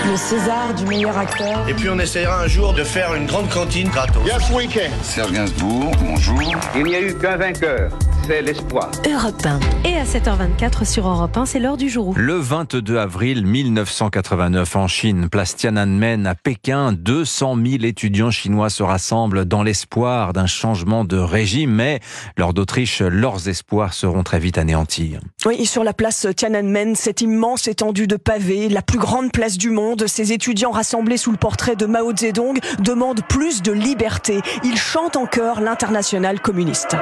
Le César du meilleur acteur. Et puis on essaiera un jour de faire une grande cantine gratos. Yes, we can. Serge Gainsbourg, bonjour. Il n'y a eu qu'un vainqueur, c'est l'espoir. Europe 1. Et à 7h24 sur Europe 1, c'est l'heure du jour. Le 22 avril 1989 en Chine, place Tiananmen à Pékin, 200 000 étudiants chinois se rassemblent dans l'espoir d'un changement de régime. Mais lors d'Autriche, leurs espoirs seront très vite anéantis. Oui, et sur la place Tiananmen, cette immense étendue de pavés, la plus grande place du monde, ces étudiants rassemblés sous le portrait de Mao Zedong demandent plus de liberté. Ils chantent en chœur l'Internationale communiste.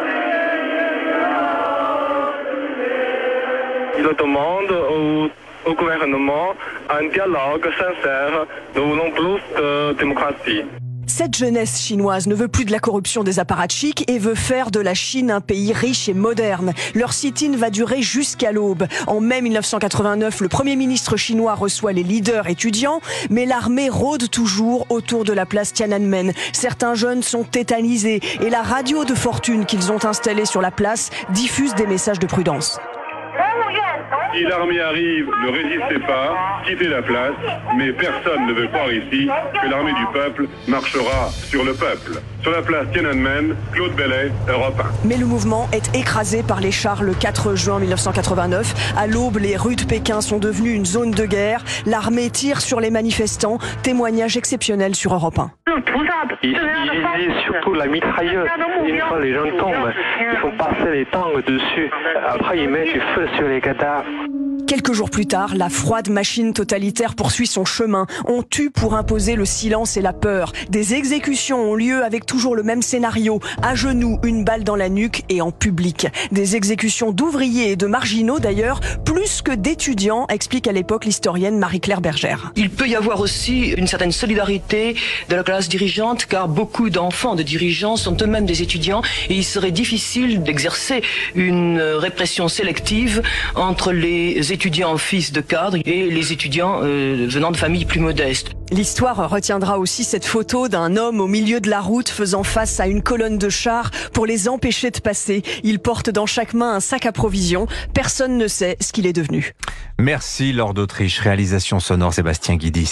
Ils demandent au gouvernement un dialogue sincère. Nous voulons plus de démocratie. Cette jeunesse chinoise ne veut plus de la corruption des apparatchiks et veut faire de la Chine un pays riche et moderne. Leur sit-in va durer jusqu'à l'aube. En mai 1989, le Premier ministre chinois reçoit les leaders étudiants, mais l'armée rôde toujours autour de la place Tiananmen. Certains jeunes sont tétanisés et la radio de fortune qu'ils ont installée sur la place diffuse des messages de prudence. Si l'armée arrive, ne résistez pas, quittez la place, mais personne ne veut croire ici que l'armée du peuple marchera sur le peuple. Sur la place Tiananmen, Claude Bellet, Europe 1. Mais le mouvement est écrasé par les chars le 4 juin 1989. À l'aube, les rues de Pékin sont devenues une zone de guerre. L'armée tire sur les manifestants. Témoignage exceptionnel sur Europe 1. Ils utilisaient surtout la mitrailleuse. Une fois les gens tombent, ils font passer les tangs dessus. Après, ils mettent du feu sur les cadavres. Quelques jours plus tard, la froide machine totalitaire poursuit son chemin. On tue pour imposer le silence et la peur. Des exécutions ont lieu avec toujours le même scénario. À genoux, une balle dans la nuque et en public. Des exécutions d'ouvriers et de marginaux d'ailleurs, plus que d'étudiants, explique à l'époque l'historienne Marie-Claire Bergère. Il peut y avoir aussi une certaine solidarité de la classe dirigeante, car beaucoup d'enfants de dirigeants sont eux-mêmes des étudiants et il serait difficile d'exercer une répression sélective entre les étudiants fils de cadres et les étudiants venant de familles plus modestes. L'histoire retiendra aussi cette photo d'un homme au milieu de la route faisant face à une colonne de chars pour les empêcher de passer. Il porte dans chaque main un sac à provisions. Personne ne sait ce qu'il est devenu. Merci Laure d'Autriche. Réalisation sonore Sébastien Guidi.